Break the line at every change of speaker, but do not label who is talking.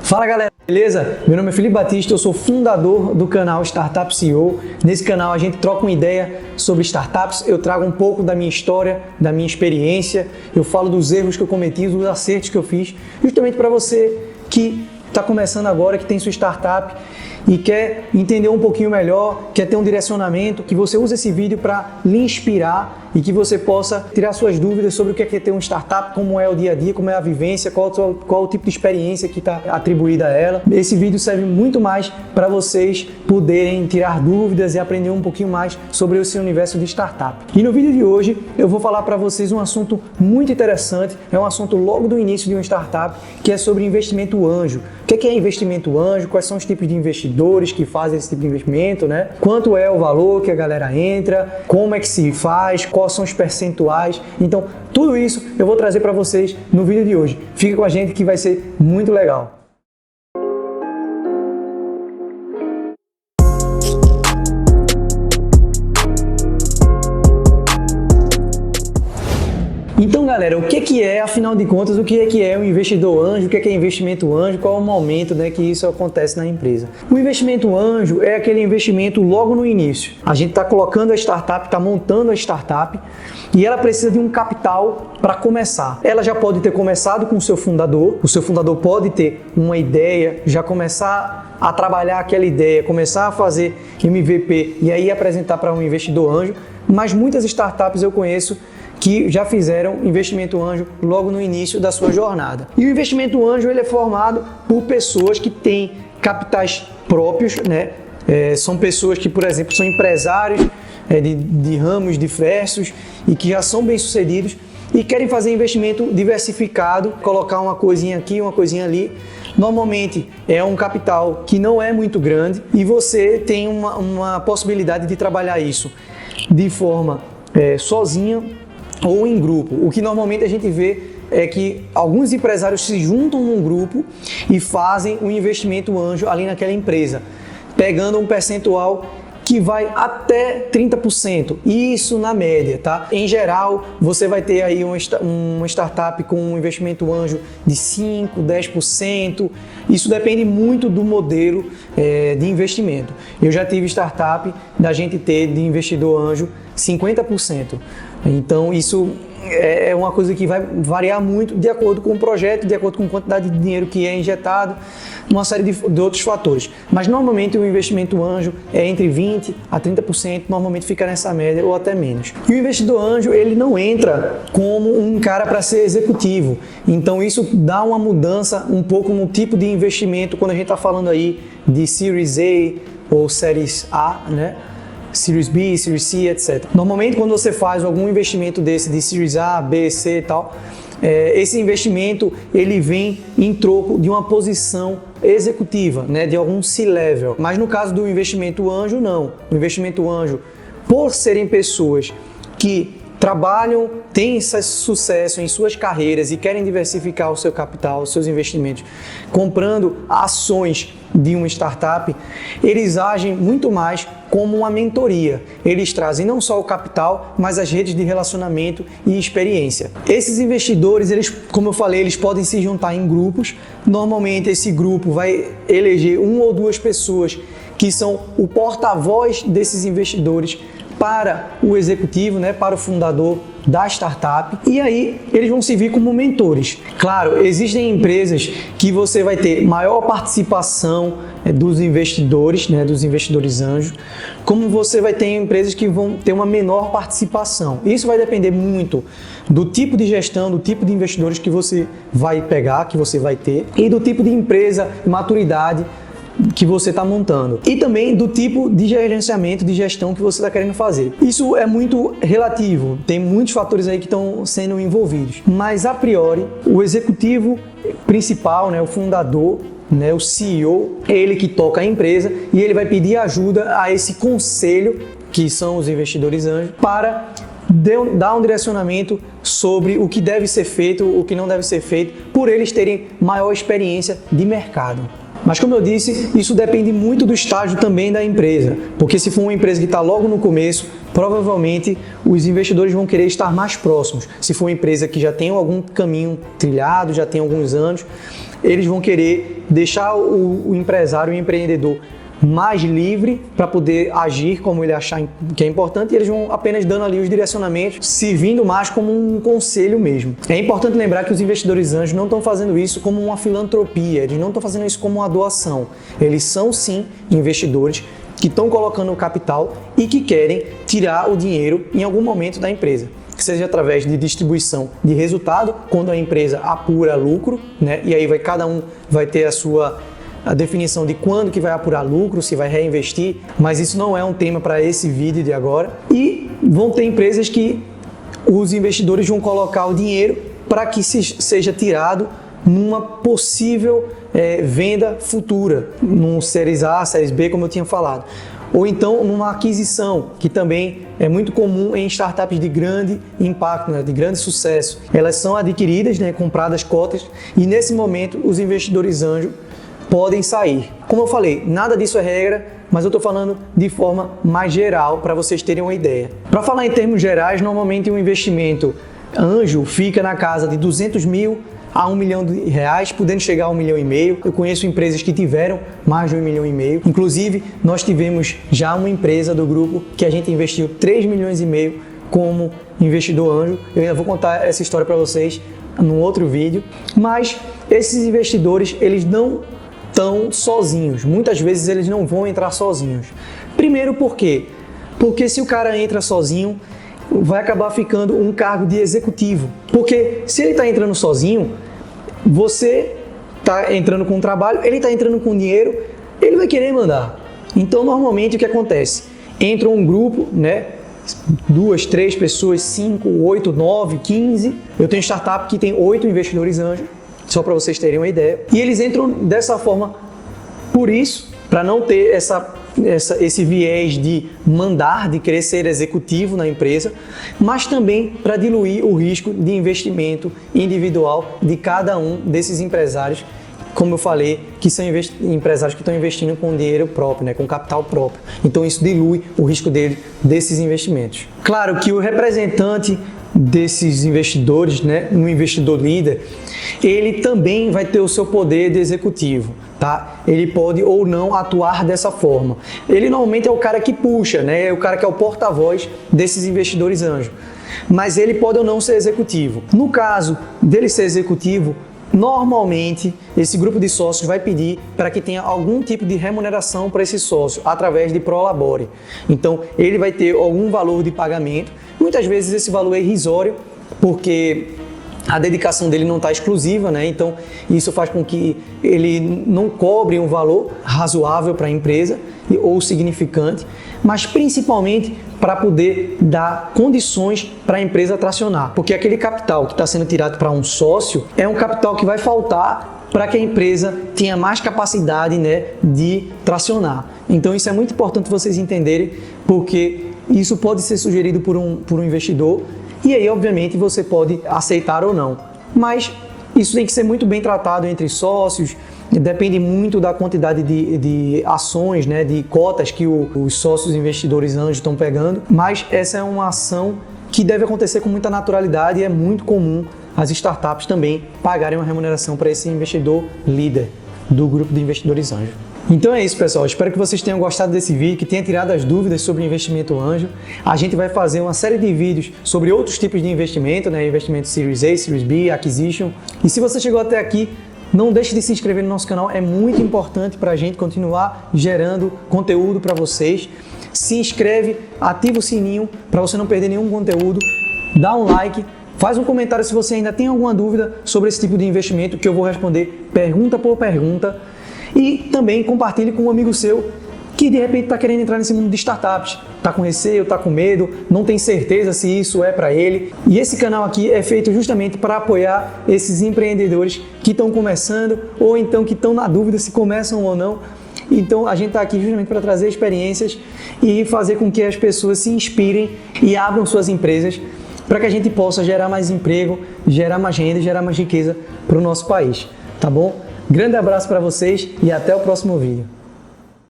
Fala galera, beleza? Meu nome é Felipe Batista, eu sou fundador do canal Startup CEO. Nesse canal a gente troca uma ideia sobre startups, eu trago um pouco da minha história, da minha experiência, eu falo dos erros que eu cometi, dos acertos que eu fiz, justamente para você que está começando agora, que tem sua startup e quer entender um pouquinho melhor, quer ter um direcionamento, que você use esse vídeo para lhe inspirar e que você possa tirar suas dúvidas sobre o que é ter uma startup, como é o dia a dia, como é a vivência, qual o tipo de experiência que está atribuída a ela. Esse vídeo serve muito mais para vocês poderem tirar dúvidas e aprender um pouquinho mais sobre esse universo de startup. E no vídeo de hoje eu vou falar para vocês um assunto muito interessante, é um assunto logo do início de uma startup, que é sobre investimento anjo. O que é investimento anjo? Quais são os tipos de investidores que fazem esse tipo de investimento, né? Quanto é o valor que a galera entra? Como é que se faz? Quais são os percentuais? Então, tudo isso eu vou trazer para vocês no vídeo de hoje. Fica com a gente que vai ser muito legal. Então, galera, o que é, afinal de contas, o que é um investidor anjo, o que é investimento anjo, qual é o momento, né, que isso acontece na empresa? O investimento anjo é aquele investimento logo no início. A gente está colocando a startup, está montando a startup e ela precisa de um capital para começar. Ela já pode ter começado com o seu fundador pode ter uma ideia, já começar a trabalhar aquela ideia, começar a fazer MVP e aí apresentar para um investidor anjo, mas muitas startups eu conheço que já fizeram investimento anjo logo no início da sua jornada. E o investimento anjo ele é formado por pessoas que têm capitais próprios, né? São pessoas que, por exemplo, são empresários de ramos diversos e que já são bem-sucedidos e querem fazer investimento diversificado, colocar uma coisinha aqui, uma coisinha ali. Normalmente é um capital que não é muito grande e você tem uma possibilidade de trabalhar isso de forma sozinha ou em grupo. O que normalmente a gente vê é que alguns empresários se juntam num grupo e fazem um investimento anjo ali naquela empresa, pegando um percentual que vai até 30%, isso na média, tá? Em geral, você vai ter aí uma startup com um investimento anjo de 5%, 10%, isso depende muito do modelo de investimento. Eu já tive startup da gente ter de investidor anjo 50%, então isso é uma coisa que vai variar muito de acordo com o projeto, de acordo com a quantidade de dinheiro que é injetado, uma série de outros fatores. Mas normalmente o investimento anjo é entre 20% a 30%, normalmente fica nessa média ou até menos. E o investidor anjo, ele não entra como um cara para ser executivo. Então isso dá uma mudança um pouco no tipo de investimento quando a gente está falando aí de Series A ou Series A, né? Series B, Series C, etc. Normalmente, quando você faz algum investimento desse de Series A, B, C e tal, esse investimento ele vem em troco de uma posição executiva, né, de algum C-level. Mas no caso do investimento anjo, não. O investimento anjo, por serem pessoas que trabalham, têm sucesso em suas carreiras e querem diversificar o seu capital, os seus investimentos, comprando ações de uma startup, eles agem muito mais como uma mentoria. Eles trazem não só o capital, mas as redes de relacionamento e experiência. Esses investidores, eles, como eu falei, eles podem se juntar em grupos. Normalmente esse grupo vai eleger uma ou duas pessoas que são o porta-voz desses investidores para o executivo, né, para o fundador da startup, e aí eles vão se vir como mentores. Claro, existem empresas que você vai ter maior participação dos investidores, né, dos investidores anjos, como você vai ter empresas que vão ter uma menor participação. Isso vai depender muito do tipo de gestão, do tipo de investidores que você vai pegar, que você vai ter, e do tipo de empresa, maturidade que você está montando e também do tipo de gerenciamento, de gestão que você está querendo fazer. Isso é muito relativo, tem muitos fatores aí que estão sendo envolvidos, mas a priori o executivo principal, né, o fundador, né, o CEO, é ele que toca a empresa e ele vai pedir ajuda a esse conselho, que são os investidores anjos, para dar um direcionamento sobre o que deve ser feito, o que não deve ser feito, por eles terem maior experiência de mercado. Mas como eu disse, isso depende muito do estágio também da empresa, porque se for uma empresa que está logo no começo, provavelmente os investidores vão querer estar mais próximos. Se for uma empresa que já tem algum caminho trilhado, já tem alguns anos, eles vão querer deixar o empresário, o empreendedor mais livre para poder agir como ele achar que é importante, e eles vão apenas dando ali os direcionamentos, servindo mais como um conselho mesmo. É importante lembrar que os investidores anjos não estão fazendo isso como uma filantropia, eles não estão fazendo isso como uma doação. Eles são sim investidores que estão colocando o capital e que querem tirar o dinheiro em algum momento da empresa, que seja através de distribuição de resultado, quando a empresa apura lucro, né? E aí cada um vai ter a definição de quando que vai apurar lucro, se vai reinvestir, mas isso não é um tema para esse vídeo de agora. E vão ter empresas que os investidores vão colocar o dinheiro para que seja tirado numa possível venda futura, num Séries A, Séries B, como eu tinha falado. Ou então numa aquisição, que também é muito comum em startups de grande impacto, né, de grande sucesso. Elas são adquiridas, né, compradas cotas, e nesse momento os investidores anjos podem sair. Como eu falei, nada disso é regra, mas eu estou falando de forma mais geral para vocês terem uma ideia. Para falar em termos gerais, normalmente um investimento anjo fica na casa de 200 mil a R$1 milhão, podendo chegar a R$1,5 milhão. Eu conheço empresas que tiveram mais de R$1,5 milhão. Inclusive, nós tivemos já uma empresa do grupo que a gente investiu R$3,5 milhões como investidor anjo. Eu ainda vou contar essa história para vocês num outro vídeo. Mas esses investidores, eles não estão sozinhos. Muitas vezes eles não vão entrar sozinhos. Primeiro, por quê? Porque se o cara entra sozinho, vai acabar ficando um cargo de executivo. Porque se ele está entrando sozinho, você está entrando com trabalho, ele está entrando com dinheiro, ele vai querer mandar. Então, normalmente, o que acontece? Entra um grupo, né? 2, 3 pessoas, 5, 8, 9, 15. Eu tenho startup que tem 8 investidores anjos, só para vocês terem uma ideia. E eles entram dessa forma, por isso, para não ter esse viés de mandar, de querer ser executivo na empresa, mas também para diluir o risco de investimento individual de cada um desses empresários, como eu falei, que são empresários que estão investindo com dinheiro próprio, né, com capital próprio. Então isso dilui o risco desses investimentos. Claro que o representante desses investidores, né, um investidor líder, ele também vai ter o seu poder de executivo, tá? Ele pode ou não atuar dessa forma. Ele normalmente é o cara que puxa, né? É o cara que é o porta-voz desses investidores anjos. Mas ele pode ou não ser executivo. No caso dele ser executivo, normalmente esse grupo de sócios vai pedir para que tenha algum tipo de remuneração para esse sócio através de Prolabore. Então ele vai ter algum valor de pagamento. Muitas vezes esse valor é irrisório, porque a dedicação dele não está exclusiva, né? Então isso faz com que ele não cobre um valor razoável para a empresa ou significante, mas principalmente para poder dar condições para a empresa tracionar, porque aquele capital que está sendo tirado para um sócio é um capital que vai faltar para que a empresa tenha mais capacidade, né, de tracionar. Então isso é muito importante vocês entenderem, porque isso pode ser sugerido por um investidor, e aí obviamente você pode aceitar ou não. Mas isso tem que ser muito bem tratado entre sócios, depende muito da quantidade de ações, né, de cotas que os sócios investidores anjos estão pegando, mas essa é uma ação que deve acontecer com muita naturalidade e é muito comum as startups também pagarem uma remuneração para esse investidor líder do grupo de investidores anjos. Então é isso, pessoal. Espero que vocês tenham gostado desse vídeo, que tenha tirado as dúvidas sobre investimento anjo. A gente vai fazer uma série de vídeos sobre outros tipos de investimento, né? Investimento Series A, Series B, Acquisition. E se você chegou até aqui, não deixe de se inscrever no nosso canal. É muito importante para a gente continuar gerando conteúdo para vocês. Se inscreve, ativa o sininho para você não perder nenhum conteúdo. Dá um like. Faz um comentário se você ainda tem alguma dúvida sobre esse tipo de investimento, que eu vou responder pergunta por pergunta. E também compartilhe com um amigo seu que de repente está querendo entrar nesse mundo de startups. Está com receio, está com medo, não tem certeza se isso é para ele. E esse canal aqui é feito justamente para apoiar esses empreendedores que estão começando ou então que estão na dúvida se começam ou não. Então a gente está aqui justamente para trazer experiências e fazer com que as pessoas se inspirem e abram suas empresas para que a gente possa gerar mais emprego, gerar mais renda, gerar mais riqueza para o nosso país, tá bom? Grande abraço para vocês e até o próximo vídeo.